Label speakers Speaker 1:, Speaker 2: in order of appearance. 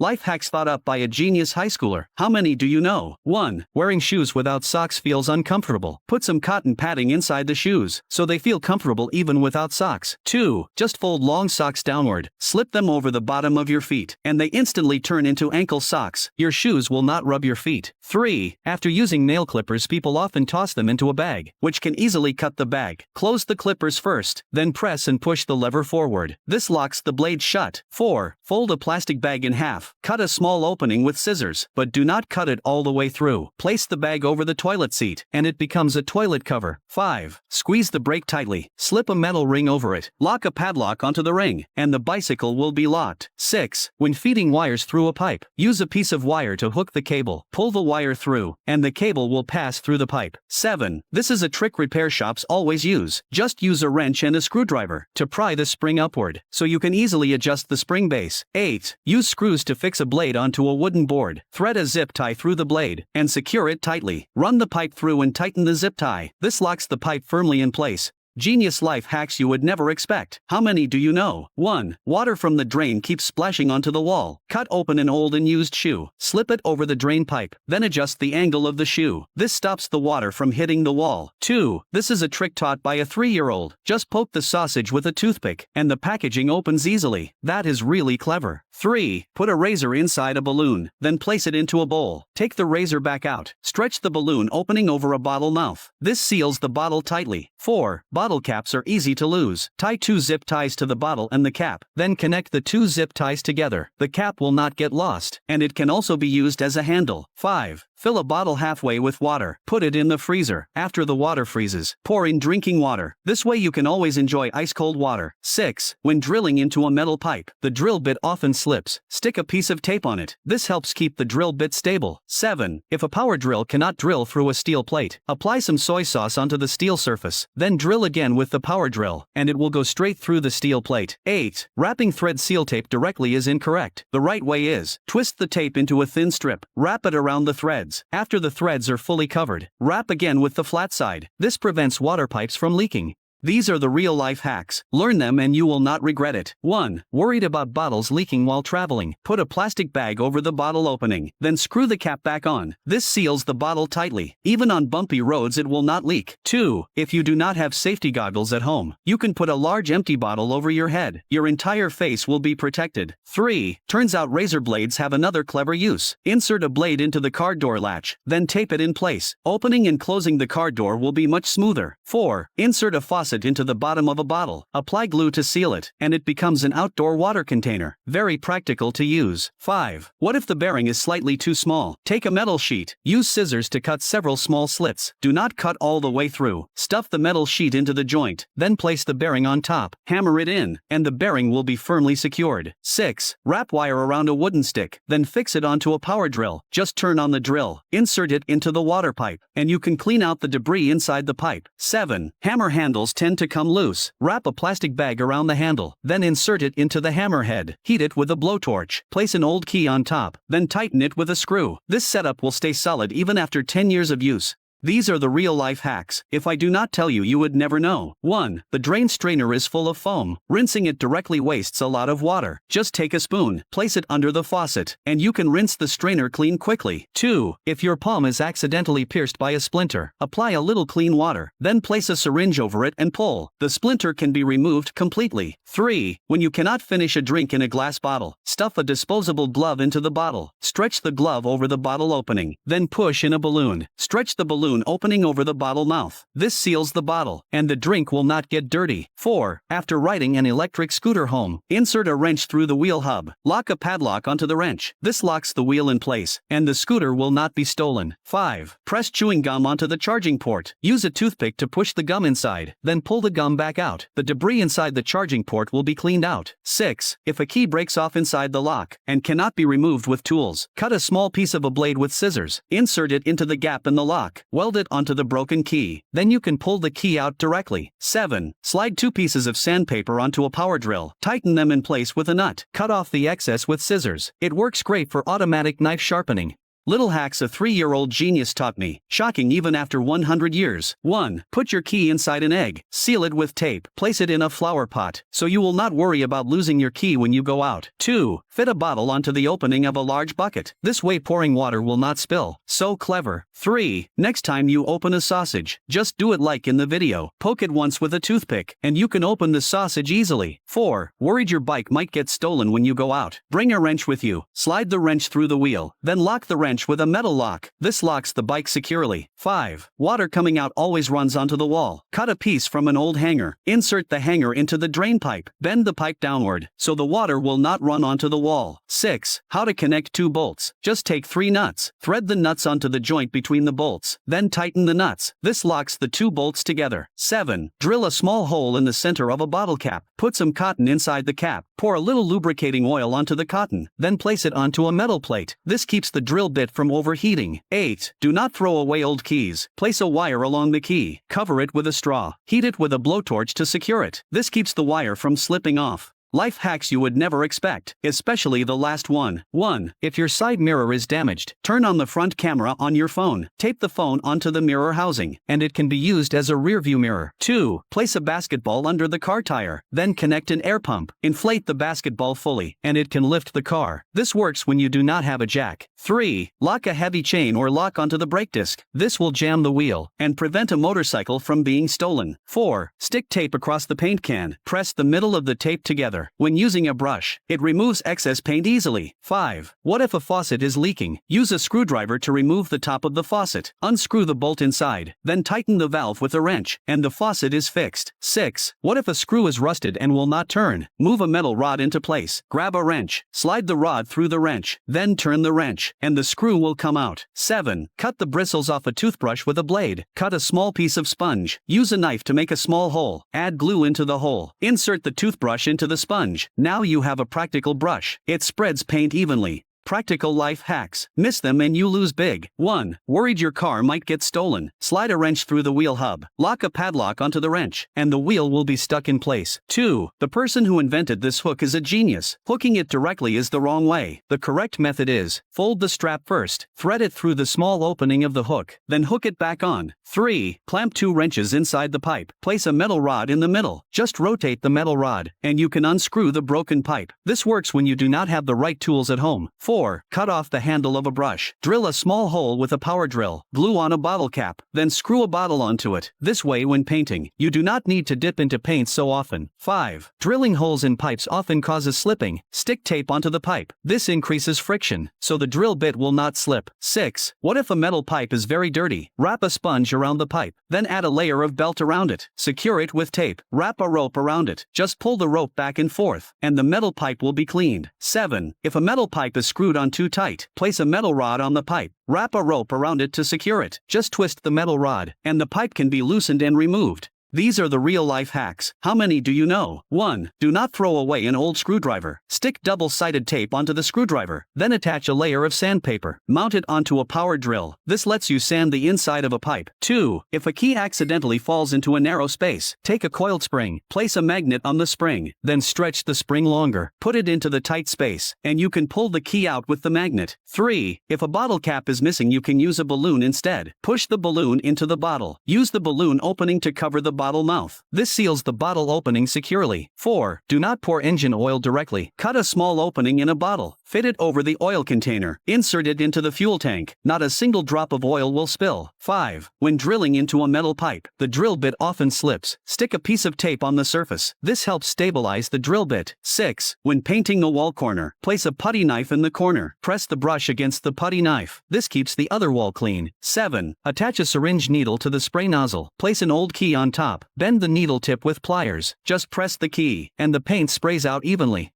Speaker 1: Life hacks thought up by a genius high schooler. How many do you know? 1. Wearing shoes without socks feels uncomfortable. Put some cotton padding inside the shoes, so they feel comfortable even without socks. 2. Just fold long socks downward, slip them over the bottom of your feet, and they instantly turn into ankle socks. Your shoes will not rub your feet. 3. After using nail clippers, people often toss them into a bag, which can easily cut the bag. Close the clippers first, then press and push the lever forward. This locks the blade shut. 4. Fold a plastic bag in half. Cut a small opening with scissors, but do not cut it all the way through. Place the bag over the toilet seat, and it becomes a toilet cover. 5. Squeeze the brake tightly. Slip a metal ring over it. Lock a padlock onto the ring, and the bicycle will be locked. 6. When feeding wires through a pipe, use a piece of wire to hook the cable. Pull the wire through, and the cable will pass through the pipe. 7. This is a trick repair shops always use. Just use a wrench and a screwdriver to pry the spring upward, so you can easily adjust the spring base. 8. Use screws to fix a blade onto a wooden board. Thread a zip tie through the blade, and secure it tightly. Run the pipe through and tighten the zip tie. This locks the pipe firmly in place. Genius life hacks you would never expect. How many do you know? 1. Water from the drain keeps splashing onto the wall. Cut open an old and used shoe. Slip it over the drain pipe, then adjust the angle of the shoe. This stops the water from hitting the wall. 2. This is a trick taught by a 3-year-old. Just poke the sausage with a toothpick, and the packaging opens easily. That is really clever. 3. Put a razor inside a balloon, then place it into a bowl. Take the razor back out. Stretch the balloon opening over a bottle mouth. This seals the bottle tightly. 4. Bottle caps are easy to lose. Tie 2 zip ties to the bottle and the cap, then connect the 2 zip ties together. The cap will not get lost, and it can also be used as a handle. 5. Fill a bottle halfway with water. Put it in the freezer. After the water freezes, pour in drinking water. This way you can always enjoy ice-cold water. 6. When drilling into a metal pipe, the drill bit often slips. Stick a piece of tape on it. This helps keep the drill bit stable. 7. If a power drill cannot drill through a steel plate, apply some soy sauce onto the steel surface. Then drill again with the power drill, and it will go straight through the steel plate. 8. Wrapping thread seal tape directly is incorrect. The right way is, twist the tape into a thin strip. Wrap it around the threads. After the threads are fully covered, wrap again with the flat side. This prevents water pipes from leaking. These are the real-life hacks. Learn them and you will not regret it. 1. Worried about bottles leaking while traveling? Put a plastic bag over the bottle opening, then screw the cap back on. This seals the bottle tightly. Even on bumpy roads it will not leak. 2. If you do not have safety goggles at home, you can put a large empty bottle over your head. Your entire face will be protected. 3. Turns out razor blades have another clever use. Insert a blade into the car door latch, then tape it in place. Opening and closing the car door will be much smoother. 4. Insert a faucet into the bottom of a bottle. Apply glue to seal it, and it becomes an outdoor water container. Very practical to use. 5. What if the bearing is slightly too small? Take a metal sheet. Use scissors to cut several small slits. Do not cut all the way through. Stuff the metal sheet into the joint, then place the bearing on top. Hammer it in, and the bearing will be firmly secured. 6. Wrap wire around a wooden stick, then fix it onto a power drill. Just turn on the drill, insert it into the water pipe, and you can clean out the debris inside the pipe. 7. Hammer handles tend to come loose. Wrap a plastic bag around the handle, then insert it into the hammer head. Heat it with a blowtorch. Place an old key on top, then tighten it with a screw. This setup will stay solid even after 10 years of use. These are the real-life hacks. If I do not tell you, you would never know. 1. The drain strainer is full of foam. Rinsing it directly wastes a lot of water. Just take a spoon, place it under the faucet, and you can rinse the strainer clean quickly. 2. If your palm is accidentally pierced by a splinter, apply a little clean water, then place a syringe over it and pull. The splinter can be removed completely. 3. When you cannot finish a drink in a glass bottle, stuff a disposable glove into the bottle. Stretch the glove over the bottle opening, then push in a balloon. Stretch the balloon opening over the bottle mouth. This seals the bottle, and the drink will not get dirty. 4. After riding an electric scooter home, insert a wrench through the wheel hub. Lock a padlock onto the wrench. This locks the wheel in place, and the scooter will not be stolen. 5. Press chewing gum onto the charging port. Use a toothpick to push the gum inside, then pull the gum back out. The debris inside the charging port will be cleaned out. 6. If a key breaks off inside the lock, and cannot be removed with tools, cut a small piece of a blade with scissors. Insert it into the gap in the lock. Weld it onto the broken key. Then you can pull the key out directly. 7. Slide 2 pieces of sandpaper onto a power drill. Tighten them in place with a nut. Cut off the excess with scissors. It works great for automatic knife sharpening. Little hacks a 3-year-old genius taught me, shocking even after 100 years. 1. Put your key inside an egg. Seal it with tape. Place it in a flower pot, so you will not worry about losing your key when you go out. 2. Fit a bottle onto the opening of a large bucket. This way pouring water will not spill. So clever. 3. Next time you open a sausage, just do it like in the video. Poke it once with a toothpick, and you can open the sausage easily. 4. Worried your bike might get stolen when you go out? Bring a wrench with you. Slide the wrench through the wheel, then lock the wrench with a metal lock. This locks the bike securely. 5. Water coming out always runs onto the wall. Cut a piece from an old hanger. Insert the hanger into the drain pipe. Bend the pipe downward, so the water will not run onto the wall. 6. How to connect 2 bolts. Just take 3 nuts. Thread the nuts onto the joint between the bolts, then tighten the nuts. This locks the 2 bolts together. 7. Drill a small hole in the center of a bottle cap. Put some cotton inside the cap. Pour a little lubricating oil onto the cotton, then place it onto a metal plate. This keeps the drill bit from overheating. 8. Do not throw away old keys. Place a wire along the key. Cover it with a straw. Heat it with a blowtorch to secure it. This keeps the wire from slipping off. Life hacks you would never expect, especially the last one. 1. If your side mirror is damaged, turn on the front camera on your phone. Tape the phone onto the mirror housing, and it can be used as a rearview mirror. 2. Place a basketball under the car tire, then connect an air pump. Inflate the basketball fully, and it can lift the car. This works when you do not have a jack. 3. Lock a heavy chain or lock onto the brake disc. This will jam the wheel and prevent a motorcycle from being stolen. 4. Stick tape across the paint can. Press the middle of the tape together. When using a brush, it removes excess paint easily. 5. What if a faucet is leaking? Use a screwdriver to remove the top of the faucet. Unscrew the bolt inside, then tighten the valve with a wrench, and the faucet is fixed. 6. What if a screw is rusted and will not turn? Move a metal rod into place. Grab a wrench, slide the rod through the wrench, then turn the wrench, and the screw will come out. 7. Cut the bristles off a toothbrush with a blade. Cut a small piece of sponge. Use a knife to make a small hole. Add glue into the hole. Insert the toothbrush into the sponge. Now you have a practical brush. It spreads paint evenly. Practical life hacks. Miss them and you lose big. 1. Worried your car might get stolen? Slide a wrench through the wheel hub. Lock a padlock onto the wrench, and the wheel will be stuck in place. 2. The person who invented this hook is a genius. Hooking it directly is the wrong way. The correct method is, fold the strap first, thread it through the small opening of the hook, then hook it back on. 3. Clamp 2 wrenches inside the pipe. Place a metal rod in the middle. Just rotate the metal rod, and you can unscrew the broken pipe. This works when you do not have the right tools at home. 4. Cut off the handle of a brush. Drill a small hole with a power drill. Glue on a bottle cap, then screw a bottle onto it. This way when painting, you do not need to dip into paint so often. 5. Drilling holes in pipes often causes slipping. Stick tape onto the pipe. This increases friction, so the drill bit will not slip. 6. What if a metal pipe is very dirty? Wrap a sponge around the pipe, then add a layer of belt around it. Secure it with tape. Wrap a rope around it. Just pull the rope back and forth, and the metal pipe will be cleaned. 7. If a metal pipe is screwed on too tight, place a metal rod on the pipe. Wrap a rope around it to secure it. Just twist the metal rod, and the pipe can be loosened and removed. These are the real-life hacks. How many do you know? 1. Do not throw away an old screwdriver. Stick double-sided tape onto the screwdriver, then attach a layer of sandpaper. Mount it onto a power drill. This lets you sand the inside of a pipe. 2. If a key accidentally falls into a narrow space, take a coiled spring, place a magnet on the spring, then stretch the spring longer. Put it into the tight space, and you can pull the key out with the magnet. 3. If a bottle cap is missing, you can use a balloon instead. Push the balloon into the bottle. Use the balloon opening to cover the bottle mouth. This seals the bottle opening securely. 4. Do not pour engine oil directly. Cut a small opening in a bottle. Fit it over the oil container. Insert it into the fuel tank. Not a single drop of oil will spill. 5. When drilling into a metal pipe, the drill bit often slips. Stick a piece of tape on the surface. This helps stabilize the drill bit. 6. When painting a wall corner, place a putty knife in the corner. Press the brush against the putty knife. This keeps the other wall clean. 7. Attach a syringe needle to the spray nozzle. Place an old key on top. Bend the needle tip with pliers. Just press the key, and the paint sprays out evenly.